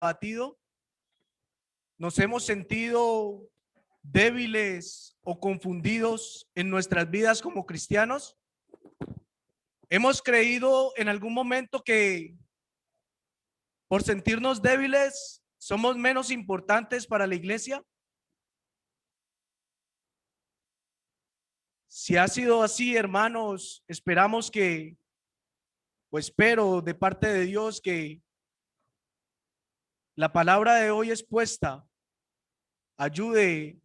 abatido? ¿Nos hemos sentido débiles o confundidos en nuestras vidas como cristianos? ¿Hemos creído en algún momento que por sentirnos débiles somos menos importantes para la iglesia? Si ha sido así, hermanos, esperamos que, o espero de parte de Dios que la palabra de hoy expuesta ayude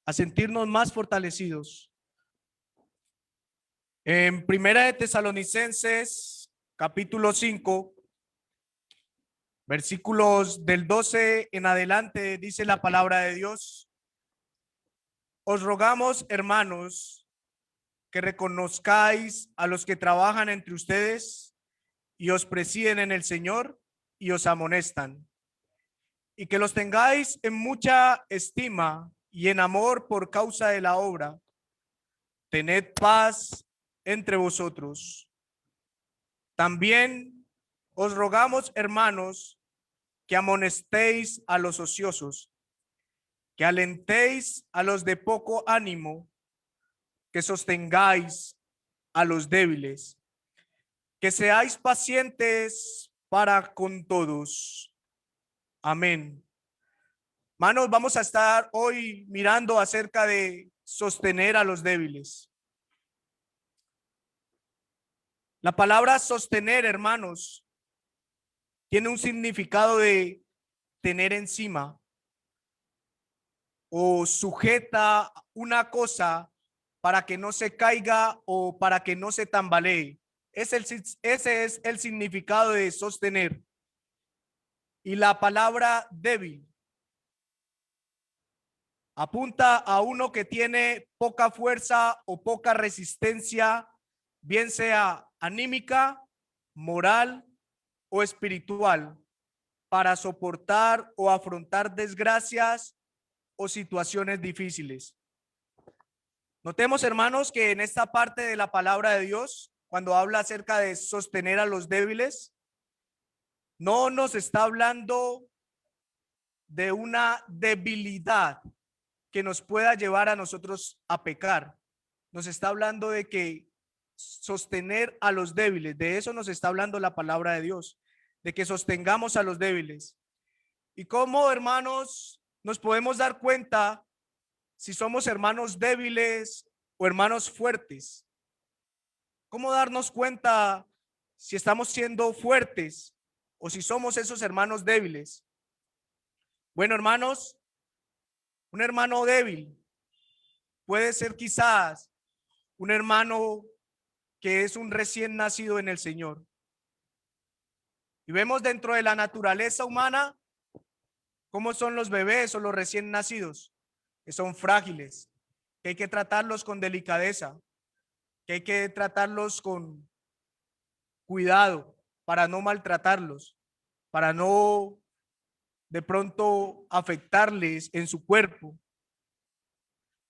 a sentirnos más fortalecidos. En Primera de Tesalonicenses, capítulo 5, versículos del 12 en adelante, dice la palabra de Dios: os rogamos, hermanos, que reconozcáis a los que trabajan entre ustedes y os presiden en el Señor y os amonestan, y que los tengáis en mucha estima y en amor por causa de la obra. Tened paz entre vosotros. También os rogamos, hermanos, que amonestéis a los ociosos, que alentéis a los de poco ánimo, que sostengáis a los débiles, que seáis pacientes para con todos. Amén. Hermanos, vamos a estar hoy mirando acerca de sostener a los débiles. La palabra sostener, hermanos, tiene un significado de tener encima o sujeta una cosa para que no se caiga o para que no se tambalee. Ese es el significado de sostener. Y la palabra débil apunta a uno que tiene poca fuerza o poca resistencia, bien sea anímica, moral o espiritual, para soportar o afrontar desgracias o situaciones difíciles. Notemos, hermanos, que en esta parte de la palabra de Dios, cuando habla acerca de sostener a los débiles, no nos está hablando de una debilidad que nos pueda llevar a nosotros a pecar. Nos está hablando de que sostener a los débiles, de eso nos está hablando la palabra de Dios, de que sostengamos a los débiles. Y cómo, hermanos, nos podemos dar cuenta si somos hermanos débiles o hermanos fuertes. ¿Cómo darnos cuenta si estamos siendo fuertes o si somos esos hermanos débiles? Bueno, hermanos, un hermano débil puede ser quizás un hermano que es un recién nacido en el Señor. Y vemos dentro de la naturaleza humana cómo son los bebés o los recién nacidos, que son frágiles, que hay que tratarlos con delicadeza, que hay que tratarlos con cuidado para no maltratarlos, para no de pronto afectarles en su cuerpo,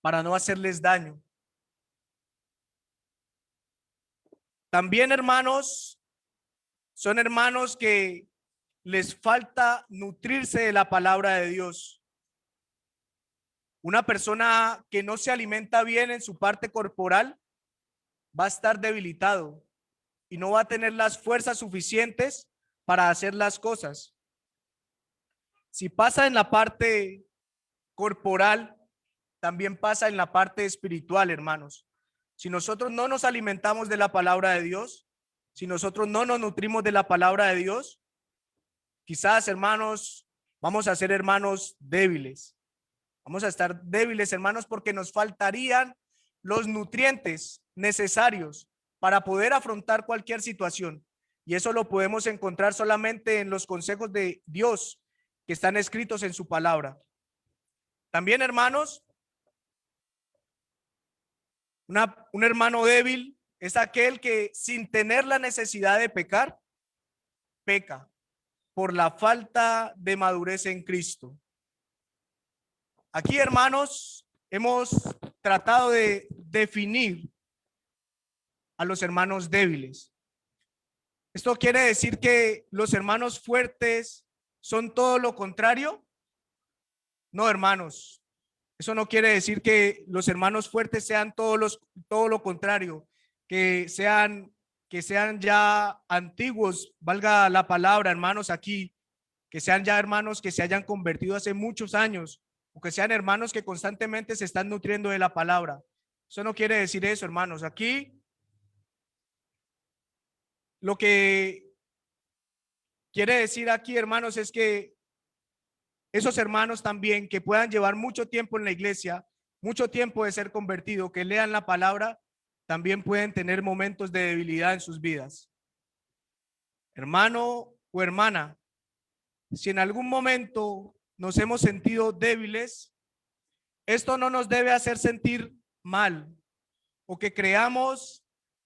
para no hacerles daño. También, hermanos, son hermanos que les falta nutrirse de la palabra de Dios. Una persona que no se alimenta bien en su parte corporal va a estar debilitado y no va a tener las fuerzas suficientes para hacer las cosas. Si pasa en la parte corporal, también pasa en la parte espiritual, hermanos. Si nosotros no nos alimentamos de la palabra de Dios, si nosotros no nos nutrimos de la palabra de Dios, quizás, hermanos, vamos a ser hermanos débiles. Vamos a estar débiles, hermanos, porque nos faltarían los nutrientes necesarios para poder afrontar cualquier situación. Y eso lo podemos encontrar solamente en los consejos de Dios que están escritos en su palabra. También, hermanos, un hermano débil es aquel que sin tener la necesidad de pecar, peca por la falta de madurez en Cristo. Aquí, hermanos, hemos tratado de definir a los hermanos débiles. ¿Esto quiere decir que los hermanos fuertes son todo lo contrario? No, hermanos. Eso no quiere decir que los hermanos fuertes sean todo lo contrario, que sean ya antiguos, valga la palabra, hermanos, aquí, que sean ya hermanos que se hayan convertido hace muchos años, o que sean hermanos que constantemente se están nutriendo de la palabra. Eso no quiere decir eso, hermanos. Aquí lo que quiere decir aquí, hermanos, es que esos hermanos también que puedan llevar mucho tiempo en la iglesia, mucho tiempo de ser convertido, que lean la palabra, también pueden tener momentos de debilidad en sus vidas. Hermano o hermana, si en algún momento nos hemos sentido débiles, esto no nos debe hacer sentir mal o que creamos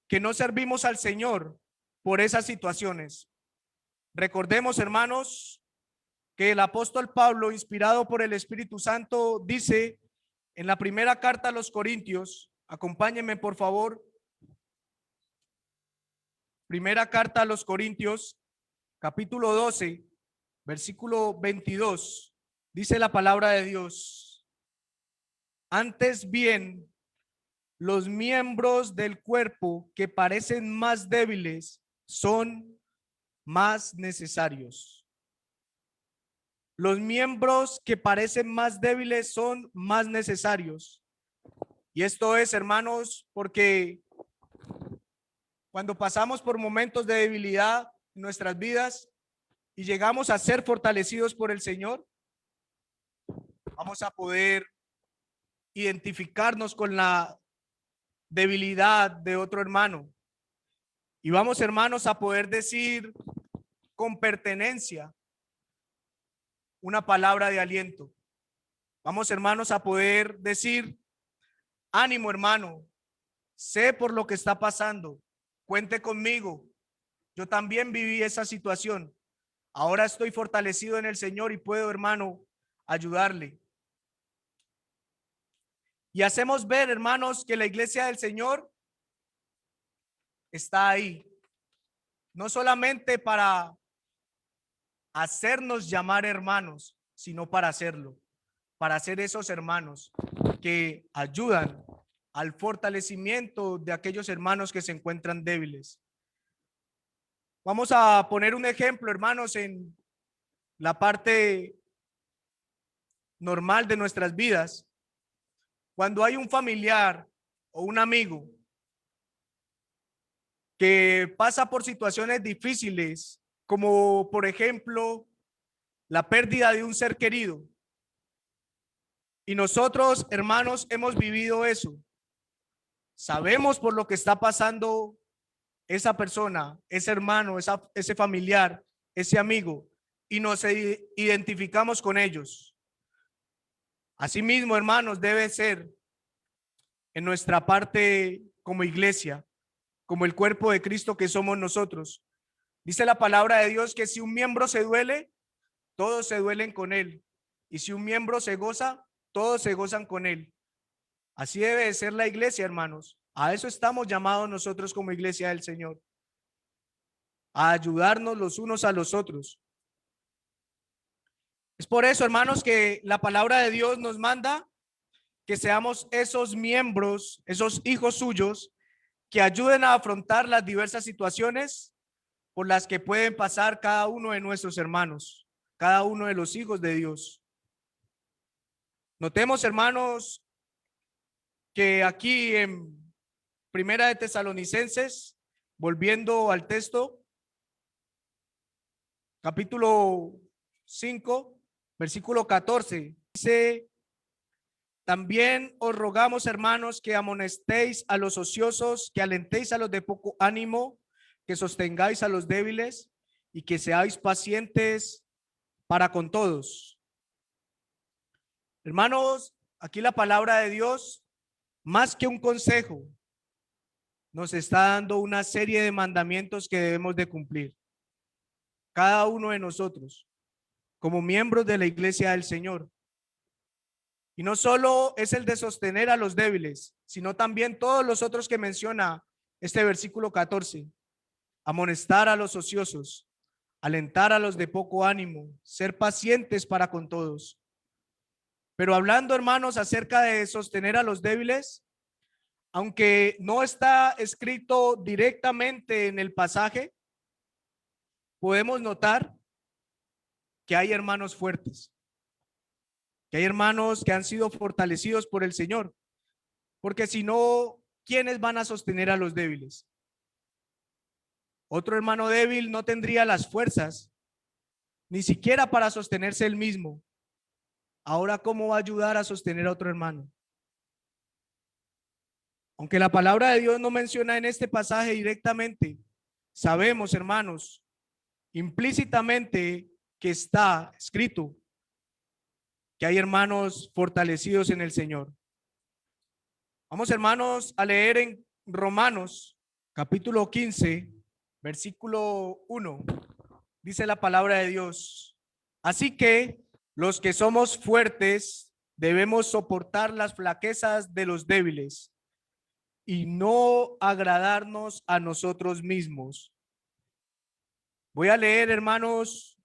que no servimos al Señor por esas situaciones. Recordemos, hermanos, que el apóstol Pablo, inspirado por el Espíritu Santo, dice en la primera carta a los Corintios, acompáñenme por favor, primera carta a los Corintios, capítulo 12, versículo 22, dice la palabra de Dios: antes bien, los miembros del cuerpo que parecen más débiles son más necesarios. Los miembros que parecen más débiles son más necesarios. Y esto es, hermanos, porque cuando pasamos por momentos de debilidad en nuestras vidas y llegamos a ser fortalecidos por el Señor, vamos a poder identificarnos con la debilidad de otro hermano. Y vamos, hermanos, a poder decir con pertenencia una palabra de aliento. Vamos, hermanos, a poder decir: ánimo, hermano, sé por lo que está pasando, cuente conmigo. Yo también viví esa situación. Ahora estoy fortalecido en el Señor y puedo, hermano, ayudarle. Y hacemos ver, hermanos, que la iglesia del Señor está ahí, no solamente para hacernos llamar hermanos, sino para hacerlo, para ser esos hermanos que ayudan al fortalecimiento de aquellos hermanos que se encuentran débiles. Vamos a poner un ejemplo, hermanos, en la parte normal de nuestras vidas. Cuando hay un familiar o un amigo que pasa por situaciones difíciles, como por ejemplo la pérdida de un ser querido, y nosotros, hermanos, hemos vivido eso, sabemos por lo que está pasando esa persona, ese hermano, ese familiar, ese amigo, y nos identificamos con ellos. Asimismo, hermanos, debe ser en nuestra parte como iglesia, como el cuerpo de Cristo que somos nosotros. Dice la palabra de Dios que si un miembro se duele, todos se duelen con él. Y si un miembro se goza, todos se gozan con él. Así debe de ser la iglesia, hermanos. A eso estamos llamados nosotros como iglesia del Señor, a ayudarnos los unos a los otros. Es por eso, hermanos, que la palabra de Dios nos manda que seamos esos miembros, esos hijos suyos, que ayuden a afrontar las diversas situaciones por las que pueden pasar cada uno de nuestros hermanos, cada uno de los hijos de Dios. Notemos, hermanos, que aquí en Primera de Tesalonicenses, volviendo al texto, capítulo 5, versículo 14, dice: también os rogamos, hermanos, que amonestéis a los ociosos, que alentéis a los de poco ánimo, que sostengáis a los débiles y que seáis pacientes para con todos. Hermanos, aquí la palabra de Dios, más que un consejo, nos está dando una serie de mandamientos que debemos de cumplir. Cada uno de nosotros, como miembros de la iglesia del Señor. Y no solo es el de sostener a los débiles, sino también todos los otros que menciona este versículo 14. amonestar a los ociosos, alentar a los de poco ánimo, ser pacientes para con todos. Pero hablando, hermanos, acerca de sostener a los débiles, aunque no está escrito directamente en el pasaje, podemos notar que hay hermanos fuertes, que hay hermanos que han sido fortalecidos por el Señor, porque si no, ¿quiénes van a sostener a los débiles? Otro hermano débil no tendría las fuerzas, ni siquiera para sostenerse él mismo. Ahora, ¿cómo va a ayudar a sostener a otro hermano? Aunque la palabra de Dios no menciona en este pasaje directamente, sabemos, hermanos, implícitamente que está escrito que hay hermanos fortalecidos en el Señor. Vamos, hermanos, a leer en Romanos capítulo 15, versículo 1. Dice la palabra de Dios: así que los que somos fuertes debemos soportar las flaquezas de los débiles y no agradarnos a nosotros mismos. Voy a leer, hermanos,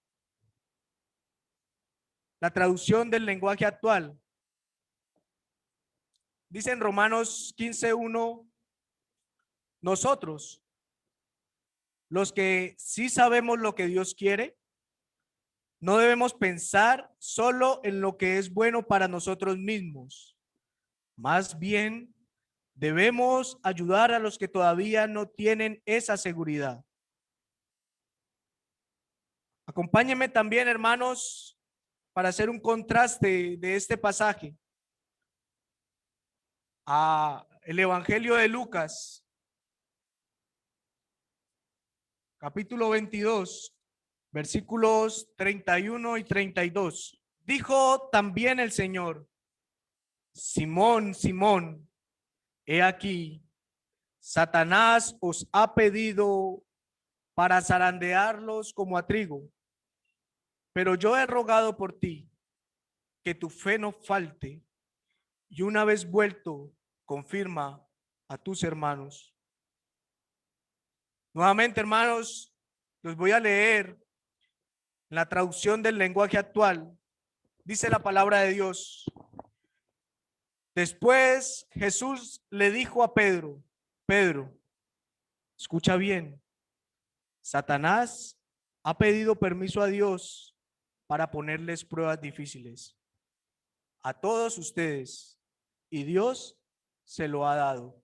la traducción del lenguaje actual. Dice en Romanos 15:1, nosotros, los que sí sabemos lo que Dios quiere, no debemos pensar solo en lo que es bueno para nosotros mismos. Más bien, debemos ayudar a los que todavía no tienen esa seguridad. Acompáñenme también, hermanos, para hacer un contraste de este pasaje a el Evangelio de Lucas, capítulo 22, versículos 31 y 32. Dijo también el Señor: Simón, Simón, he aquí, Satanás os ha pedido para zarandearlos como a trigo, pero yo he rogado por ti que tu fe no falte, y una vez vuelto, confirma a tus hermanos. Nuevamente, hermanos, los voy a leer en la traducción del lenguaje actual. Dice la palabra de Dios: después Jesús le dijo a Pedro: Pedro, escucha bien, Satanás ha pedido permiso a Dios para ponerles pruebas difíciles a todos ustedes, y Dios se lo ha dado.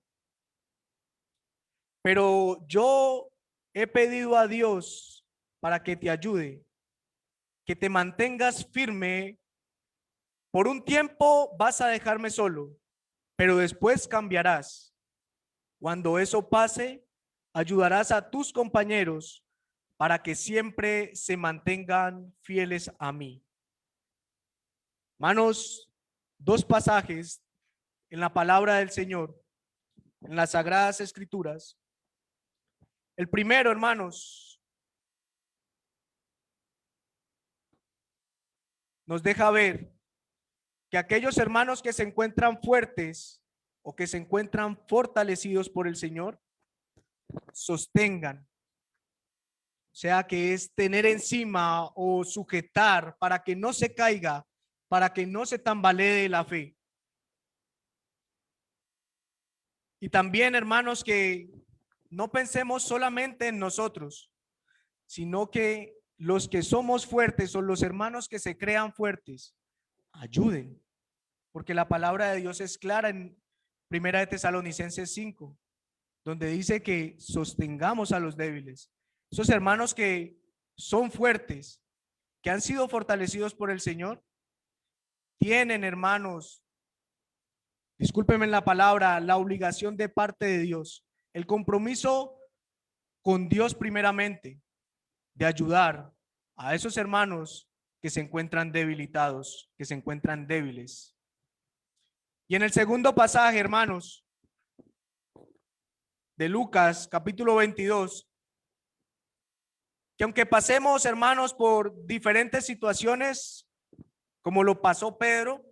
Pero yo he pedido a Dios para que te ayude, que te mantengas firme. Por un tiempo vas a dejarme solo, pero después cambiarás. Cuando eso pase, ayudarás a tus compañeros para que siempre se mantengan fieles a mí. Hermanos, dos pasajes en la palabra del Señor, en las Sagradas Escrituras. El primero, hermanos, nos deja ver que aquellos hermanos que se encuentran fuertes o que se encuentran fortalecidos por el Señor, sostengan. O sea, que es tener encima o sujetar para que no se caiga, para que no se tambalee la fe. Y también, hermanos, que no pensemos solamente en nosotros, sino que los que somos fuertes o los hermanos que se crean fuertes, ayuden. Porque la palabra de Dios es clara en Primera de Tesalonicenses 5, donde dice que sostengamos a los débiles. Esos hermanos que son fuertes, que han sido fortalecidos por el Señor, tienen, hermanos, discúlpenme la palabra, la obligación de parte de Dios, el compromiso con Dios primeramente, de ayudar a esos hermanos que se encuentran debilitados, que se encuentran débiles. Y en el segundo pasaje, hermanos, de Lucas, capítulo 22, que aunque pasemos, hermanos, por diferentes situaciones, como lo pasó Pedro,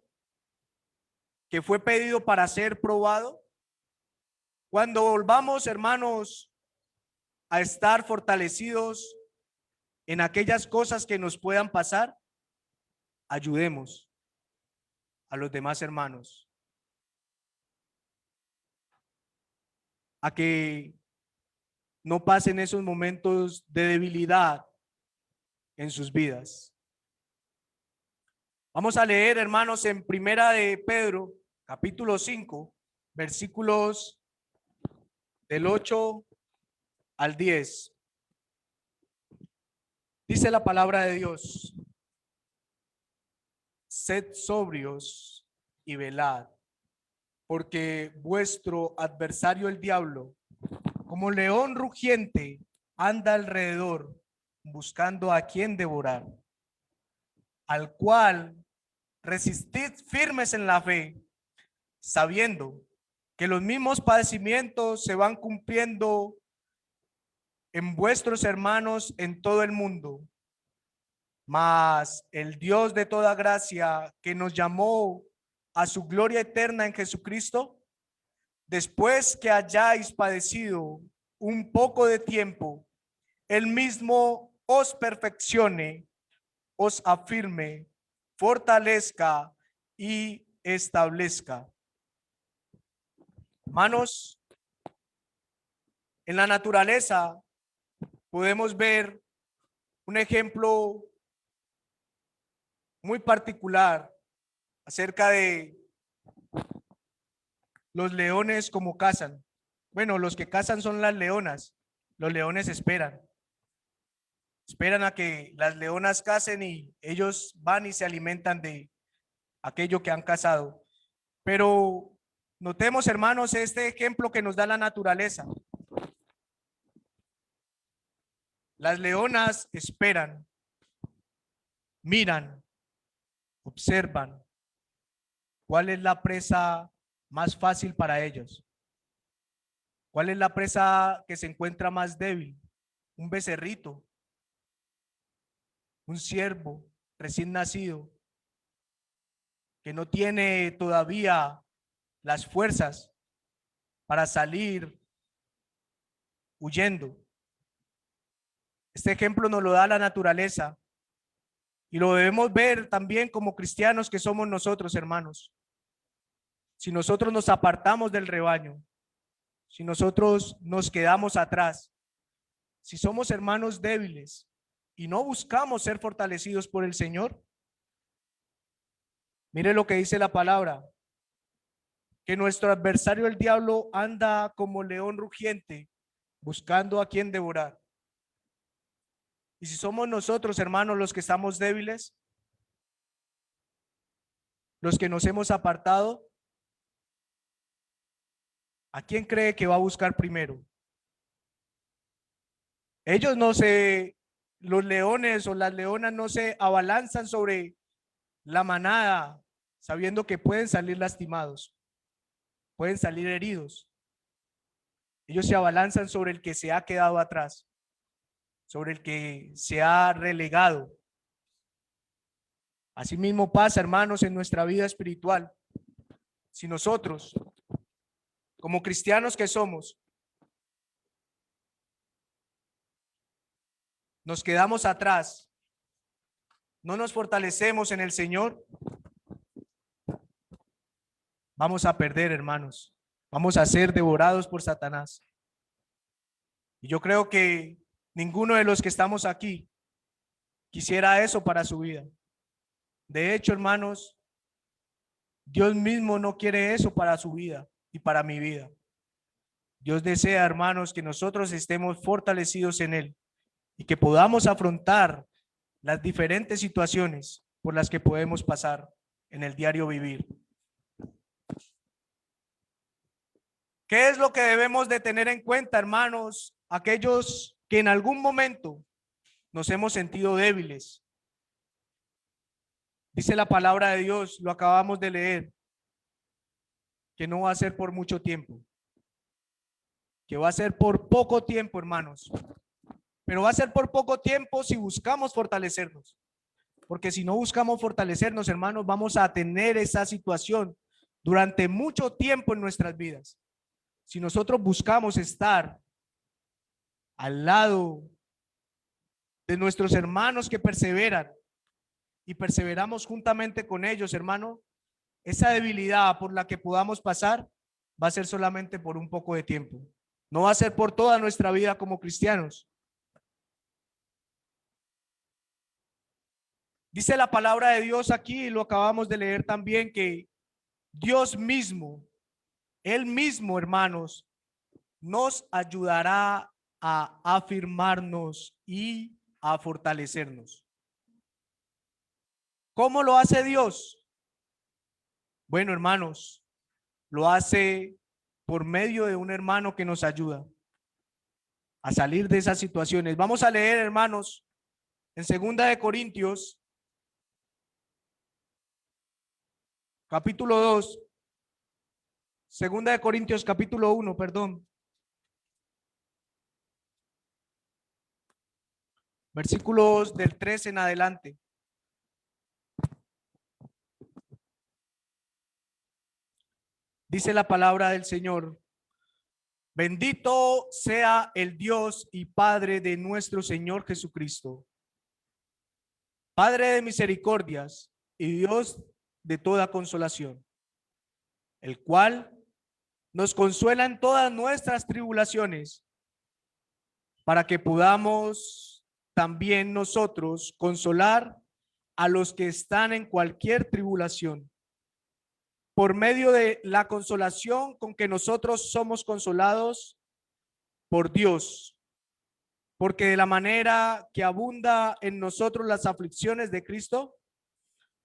que fue pedido para ser probado, cuando volvamos, hermanos, a estar fortalecidos en aquellas cosas que nos puedan pasar, ayudemos a los demás hermanos a que no pasen esos momentos de debilidad en sus vidas. Vamos a leer, hermanos, en Primera de Pedro, capítulo 5, versículos del 8 al 10. Dice la palabra de Dios: sed sobrios y velad, porque vuestro adversario el diablo, como león rugiente, anda alrededor buscando a quien devorar, al cual resistid firmes en la fe, sabiendo que los mismos padecimientos se van cumpliendo en vuestros hermanos en todo el mundo. Mas el Dios de toda gracia, que nos llamó a su gloria eterna en Jesucristo, después que hayáis padecido un poco de tiempo, él mismo os perfeccione, os afirme, fortalezca y establezca. Hermanos, en la naturaleza podemos ver un ejemplo muy particular acerca de los leones como cazan. Bueno, los que cazan son las leonas. Los leones esperan a que las leonas cacen y ellos van y se alimentan de aquello que han cazado. Pero notemos, hermanos, este ejemplo que nos da la naturaleza. Las leonas esperan, miran, observan cuál es la presa más fácil para ellos. ¿Cuál es la presa que se encuentra más débil? Un becerrito, un ciervo recién nacido que no tiene todavía las fuerzas para salir huyendo. Este ejemplo nos lo da la naturaleza y lo debemos ver también como cristianos que somos nosotros, hermanos. Si nosotros nos apartamos del rebaño, si nosotros nos quedamos atrás, si somos hermanos débiles y no buscamos ser fortalecidos por el Señor, mire lo que dice la palabra, que nuestro adversario el diablo anda como león rugiente buscando a quien devorar. Y si somos nosotros, hermanos, los que estamos débiles, los que nos hemos apartado, ¿a quién cree que va a buscar primero? Ellos no se, los leones o las leonas no se abalanzan sobre la manada sabiendo que pueden salir lastimados, pueden salir heridos. Ellos se abalanzan sobre el que se ha quedado atrás, sobre el que se ha relegado. Asimismo pasa, hermanos, en nuestra vida espiritual. Si nosotros, como cristianos que somos, nos quedamos atrás, no nos fortalecemos en el Señor, vamos a perder, hermanos. Vamos a ser devorados por Satanás. Y yo creo que ninguno de los que estamos aquí quisiera eso para su vida. De hecho, hermanos, Dios mismo no quiere eso para su vida y para mi vida. Dios desea, hermanos, que nosotros estemos fortalecidos en Él y que podamos afrontar las diferentes situaciones por las que podemos pasar en el diario vivir. ¿Qué es lo que debemos de tener en cuenta, hermanos? Aquellos que en algún momento nos hemos sentido débiles. Dice la palabra de Dios, lo acabamos de leer, que no va a ser por mucho tiempo, que va a ser por poco tiempo, hermanos. Pero va a ser por poco tiempo si buscamos fortalecernos. Porque si no buscamos fortalecernos, hermanos, vamos a tener esa situación durante mucho tiempo en nuestras vidas. Si nosotros buscamos estar al lado de nuestros hermanos que perseveran y perseveramos juntamente con ellos, hermano, esa debilidad por la que podamos pasar va a ser solamente por un poco de tiempo. No va a ser por toda nuestra vida como cristianos. Dice la palabra de Dios aquí, y lo acabamos de leer también, que Dios mismo, Él mismo, hermanos, nos ayudará a afirmarnos y a fortalecernos. ¿Cómo lo hace Dios? Bueno, hermanos, lo hace por medio de un hermano que nos ayuda a salir de esas situaciones. Vamos a leer, hermanos, en 2 Corintios, capítulo 2, 2 Corintios, capítulo 1, perdón. Versículos del 3 en adelante. Dice la palabra del Señor: bendito sea el Dios y Padre de nuestro Señor Jesucristo, Padre de misericordias y Dios de toda consolación, el cual nos consuela en todas nuestras tribulaciones, para que podamos también nosotros consolar a los que están en cualquier tribulación, por medio de la consolación con que nosotros somos consolados por Dios. Porque de la manera que abunda en nosotros las aflicciones de Cristo,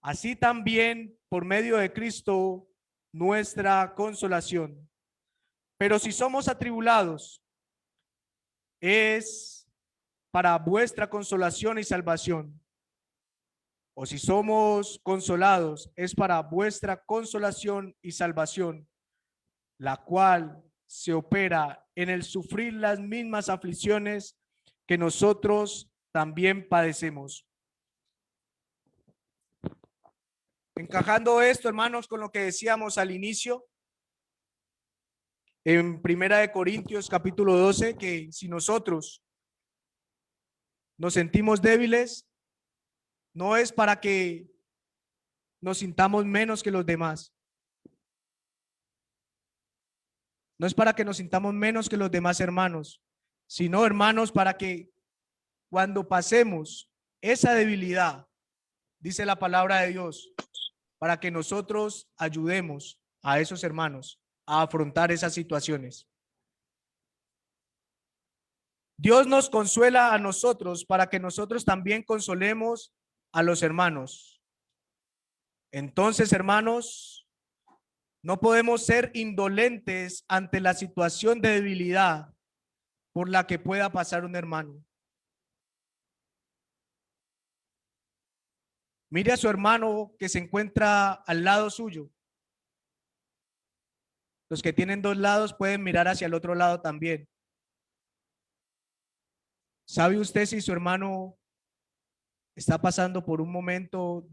así también por medio de Cristo nuestra consolación. Pero si somos atribulados, es para vuestra consolación y salvación. O si somos consolados, es para vuestra consolación y salvación, la cual se opera en el sufrir las mismas aflicciones que nosotros también padecemos. Encajando esto, hermanos, con lo que decíamos al inicio, en 1 Corintios capítulo 12, que si nosotros nos sentimos débiles, no es para que nos sintamos menos que los demás. No es para que nos sintamos menos que los demás hermanos, sino, hermanos, para que cuando pasemos esa debilidad, dice la palabra de Dios, para que nosotros ayudemos a esos hermanos a afrontar esas situaciones. Dios nos consuela a nosotros para que nosotros también consolemos a los hermanos. Entonces, hermanos, no podemos ser indolentes ante la situación de debilidad por la que pueda pasar un hermano. Mire a su hermano que se encuentra al lado suyo. Los que tienen dos lados pueden mirar hacia el otro lado también. ¿Sabe usted si su hermano está pasando por un momento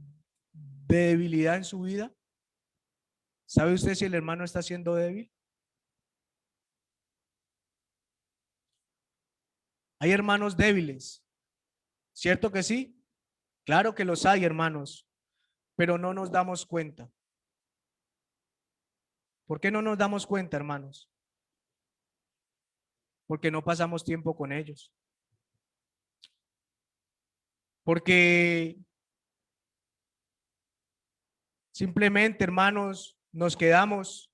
de debilidad en su vida? ¿Sabe usted si el hermano está siendo débil? Hay hermanos débiles, ¿cierto que sí? Claro que los hay, hermanos, pero no nos damos cuenta. ¿Por qué no nos damos cuenta, hermanos? Porque no pasamos tiempo con ellos. Porque simplemente, hermanos, nos quedamos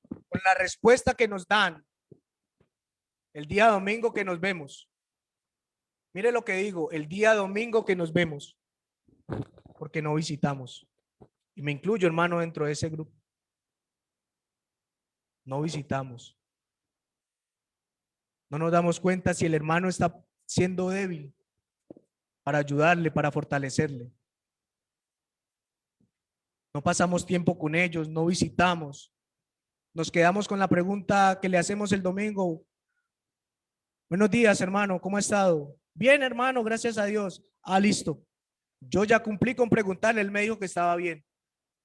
con la respuesta que nos dan el día domingo que nos vemos. Mire lo que digo, el día domingo que nos vemos, porque no visitamos. Y me incluyo, hermano, dentro de ese grupo. No visitamos. No nos damos cuenta si el hermano está siendo débil para ayudarle, para fortalecerle. No pasamos tiempo con ellos, no visitamos. Nos quedamos con la pregunta que le hacemos el domingo. Buenos días, hermano, ¿cómo ha estado? Bien, hermano, gracias a Dios. Ah, listo. Yo ya cumplí con preguntarle, él me dijo que estaba bien.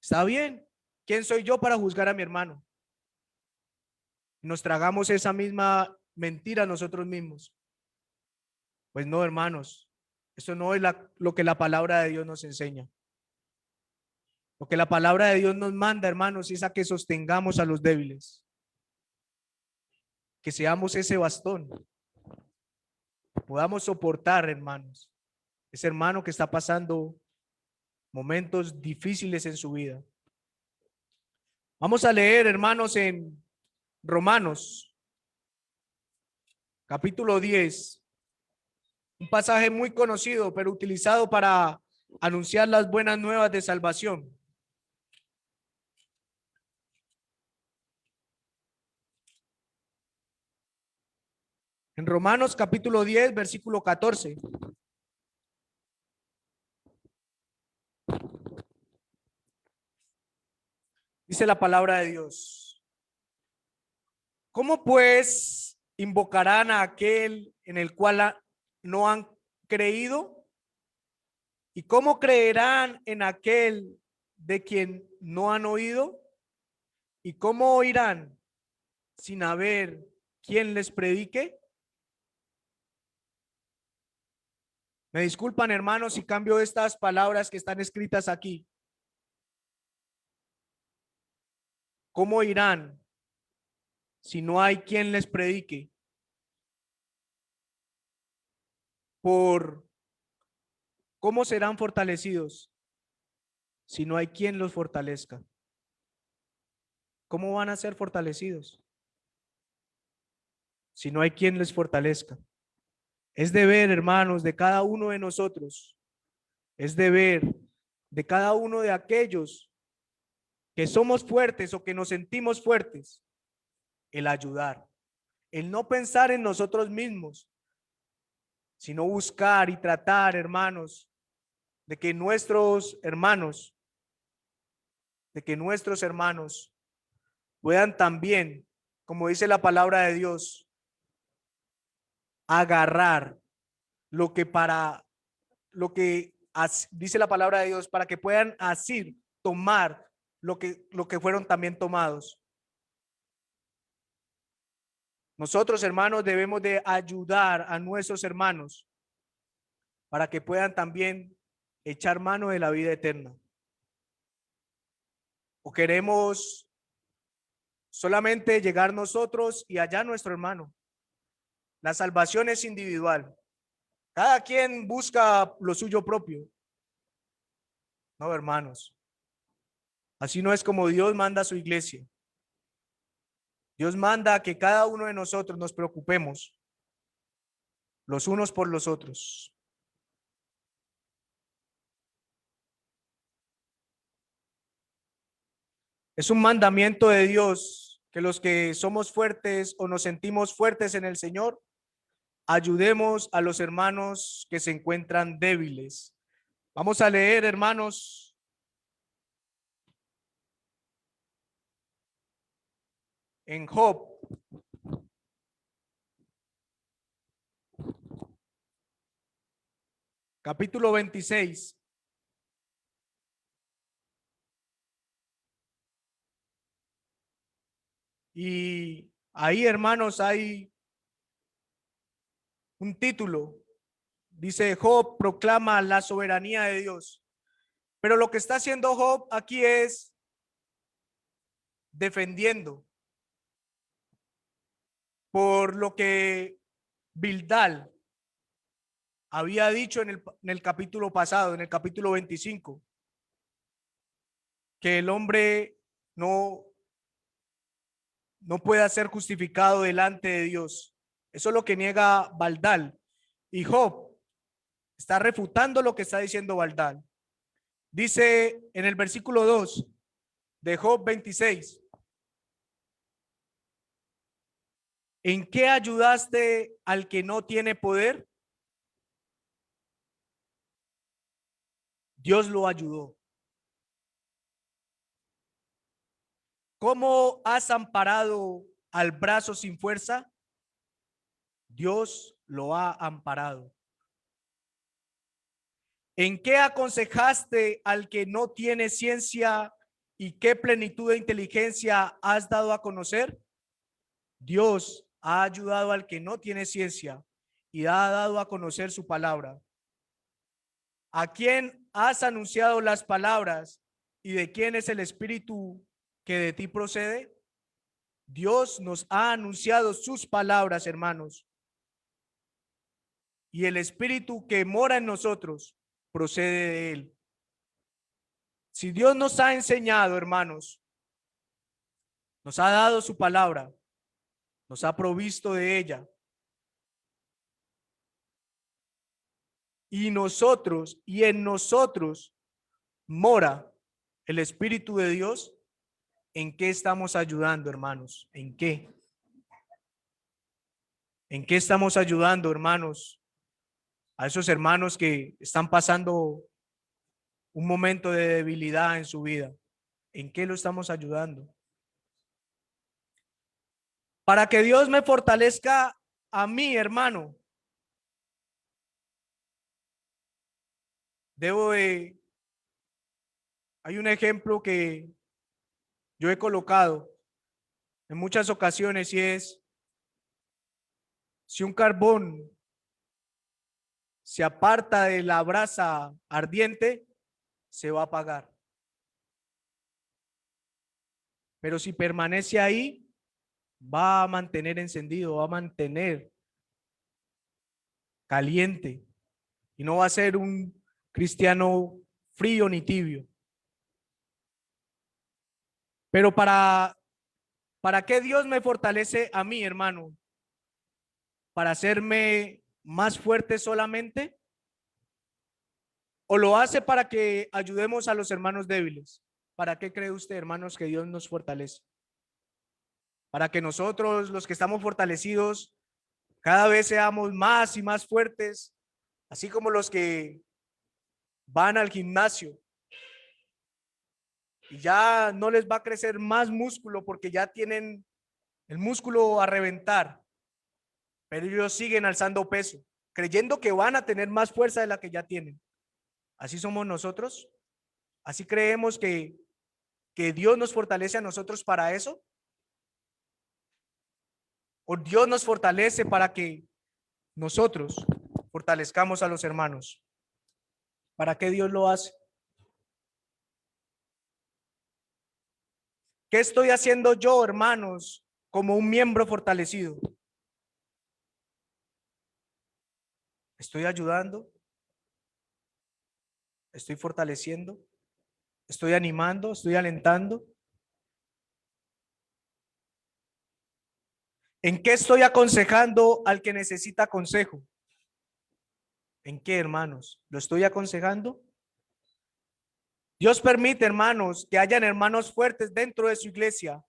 ¿Está bien? ¿Quién soy yo para juzgar a mi hermano? Nos tragamos esa misma mentir a nosotros mismos. Pues no, hermanos, eso no es lo que la palabra de Dios nos enseña. Lo que la palabra de Dios nos manda, hermanos, es a que sostengamos a los débiles, que seamos ese bastón, podamos soportar, hermanos, ese hermano que está pasando momentos difíciles en su vida. Vamos a leer, hermanos, en Romanos, capítulo 10, un pasaje muy conocido, pero utilizado para anunciar las buenas nuevas de salvación. En Romanos capítulo 10, versículo 14. Dice la palabra de Dios: ¿cómo pues invocarán a aquel en el cual no han creído? ¿Y cómo creerán en aquel de quien no han oído? ¿Y cómo oirán sin haber quien les predique? Me disculpan, hermanos, si cambio estas palabras que están escritas aquí. ¿Cómo irán si no hay quien les predique? ¿Cómo serán fortalecidos si no hay quien los fortalezca? ¿Cómo van a ser fortalecidos si no hay quien les fortalezca? Es deber, hermanos, de cada uno de nosotros, es deber de cada uno de aquellos que somos fuertes o que nos sentimos fuertes, el ayudar, el no pensar en nosotros mismos, sino buscar y tratar, hermanos, de que nuestros hermanos puedan también, como dice la palabra de Dios, agarrar dice la palabra de Dios, para que puedan así tomar lo que fueron también tomados. Nosotros, hermanos, debemos de ayudar a nuestros hermanos para que puedan también echar mano de la vida eterna. ¿O queremos solamente llegar nosotros y allá nuestro hermano? La salvación es individual. Cada quien busca lo suyo propio. No, hermanos. Así no es como Dios manda a su iglesia. Dios manda a que cada uno de nosotros nos preocupemos los unos por los otros. Es un mandamiento de Dios que los que somos fuertes o nos sentimos fuertes en el Señor, ayudemos a los hermanos que se encuentran débiles. Vamos a leer, hermanos, en Job, capítulo 26. Y ahí, hermanos, hay un título. Dice: Job proclama la soberanía de Dios. Pero lo que está haciendo Job aquí es defendiendo por lo que Bildad había dicho en el capítulo pasado, en el capítulo 25, que el hombre no puede ser justificado delante de Dios. Eso es lo que niega Baldad. Y Job está refutando lo que está diciendo Baldad. Dice en el versículo 2 de Job 26: ¿en qué ayudaste al que no tiene poder? Dios lo ayudó. ¿Cómo has amparado al brazo sin fuerza? Dios lo ha amparado. ¿En qué aconsejaste al que no tiene ciencia y qué plenitud de inteligencia has dado a conocer? Dios ha ayudado al que no tiene ciencia y ha dado a conocer su palabra. ¿A quién has anunciado las palabras y de quién es el espíritu que de ti procede? Dios nos ha anunciado sus palabras, hermanos, y el espíritu que mora en nosotros procede de él. Si Dios nos ha enseñado, hermanos, nos ha dado su palabra, nos ha provisto de ella, y nosotros y en nosotros mora el Espíritu de Dios, ¿en qué estamos ayudando, hermanos? ¿En qué? ¿En qué estamos ayudando, hermanos? A esos hermanos que están pasando un momento de debilidad en su vida. ¿En qué lo estamos ayudando? Para que Dios me fortalezca a mí, hermano, hay un ejemplo que yo he colocado en muchas ocasiones y es, si un carbón se aparta de la brasa ardiente, se va a apagar. Pero si permanece ahí, va a mantener encendido, va a mantener caliente y no va a ser un cristiano frío ni tibio. Pero ¿para qué Dios me fortalece a mí, hermano? ¿Para hacerme más fuerte solamente? ¿O lo hace para que ayudemos a los hermanos débiles? ¿Para qué cree usted, hermanos, que Dios nos fortalece? Para que nosotros, los que estamos fortalecidos, cada vez seamos más y más fuertes, así como los que van al gimnasio y ya no les va a crecer más músculo porque ya tienen el músculo a reventar, pero ellos siguen alzando peso, creyendo que van a tener más fuerza de la que ya tienen. Así somos nosotros. Así creemos que Dios nos fortalece a nosotros para eso. O Dios nos fortalece para que nosotros fortalezcamos a los hermanos. ¿Para qué Dios lo hace? ¿Qué estoy haciendo yo, hermanos, como un miembro fortalecido? ¿Estoy ayudando? ¿Estoy fortaleciendo? ¿Estoy animando? ¿Estoy alentando? ¿En qué estoy aconsejando al que necesita consejo? ¿En qué, hermanos? ¿Lo estoy aconsejando? Dios permite, hermanos, que hayan hermanos fuertes dentro de su iglesia.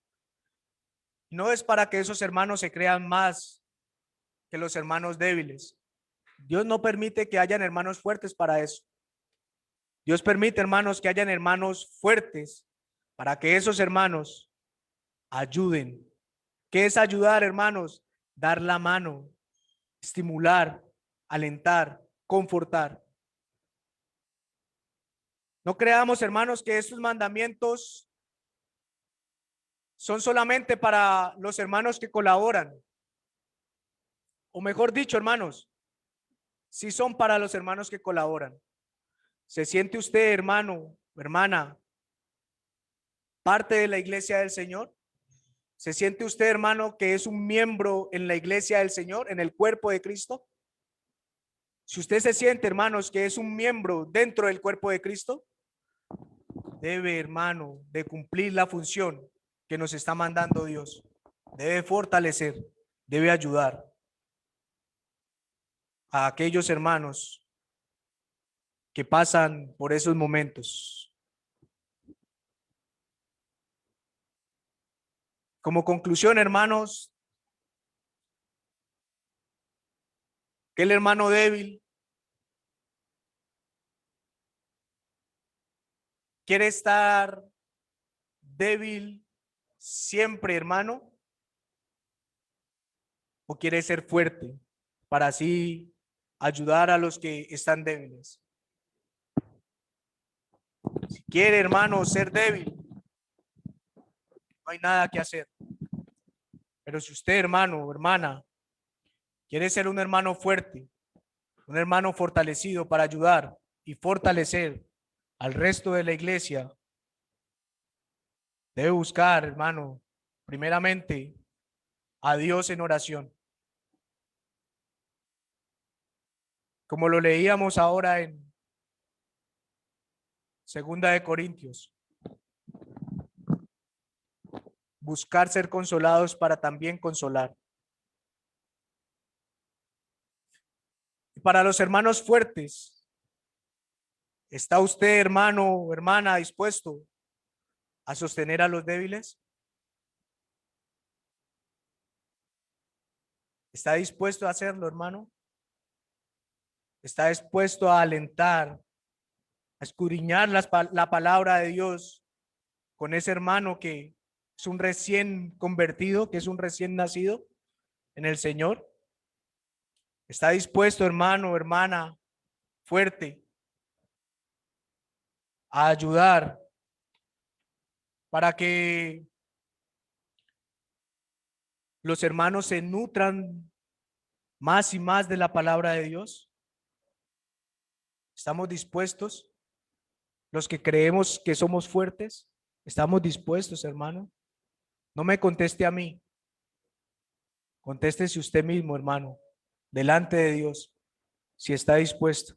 No es para que esos hermanos se crean más que los hermanos débiles. Dios no permite que hayan hermanos fuertes para eso. Dios permite, hermanos, que hayan hermanos fuertes para que esos hermanos ayuden. ¿Qué es ayudar, hermanos? Dar la mano, estimular, alentar, confortar. No creamos, hermanos, que estos mandamientos son solamente para los hermanos que colaboran. O mejor dicho, hermanos, sí son para los hermanos que colaboran. ¿Se siente usted, hermano, hermana, parte de la iglesia del Señor? ¿Se siente usted, hermano, que es un miembro en la iglesia del Señor, en el cuerpo de Cristo? Si usted se siente, hermanos, que es un miembro dentro del cuerpo de Cristo, debe, hermano, de cumplir la función que nos está mandando Dios. Debe fortalecer, debe ayudar a aquellos hermanos que pasan por esos momentos. Como conclusión, hermanos, que el hermano débil quiere estar débil siempre, hermano, o quiere ser fuerte para así ayudar a los que están débiles. Si quiere, hermano, ser débil, no hay nada que hacer. Pero si usted, hermano o hermana, quiere ser un hermano fuerte, un hermano fortalecido para ayudar y fortalecer al resto de la iglesia, debe buscar, hermano, primeramente a Dios en oración. Como lo leíamos ahora en Segunda de Corintios, buscar ser consolados para también consolar. Y para los hermanos fuertes, ¿está usted, hermano o hermana, dispuesto a sostener a los débiles? ¿Está dispuesto a hacerlo, hermano? ¿Está dispuesto a alentar, a escudriñar la palabra de Dios con ese hermano que es un recién convertido, que es un recién nacido en el Señor? ¿Está dispuesto, hermano o hermana fuerte, a ayudar para que los hermanos se nutran más y más de la palabra de Dios? ¿Estamos dispuestos? Los que creemos que somos fuertes, ¿estamos dispuestos, hermano? No me conteste a mí, contéstese usted mismo, hermano, delante de Dios, si está dispuesto.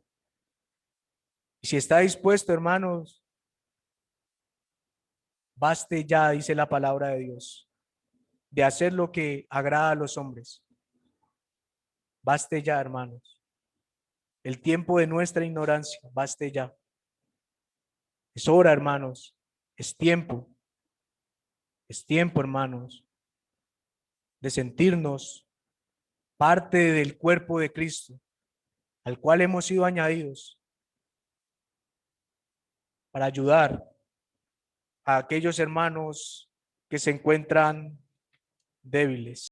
Y si está dispuesto, hermanos, baste ya, dice la palabra de Dios, de hacer lo que agrada a los hombres. Baste ya, hermanos. El tiempo de nuestra ignorancia, baste ya. Es hora, hermanos. Es tiempo. Es tiempo, hermanos, de sentirnos parte del cuerpo de Cristo, al cual hemos sido añadidos para ayudar a aquellos hermanos que se encuentran débiles.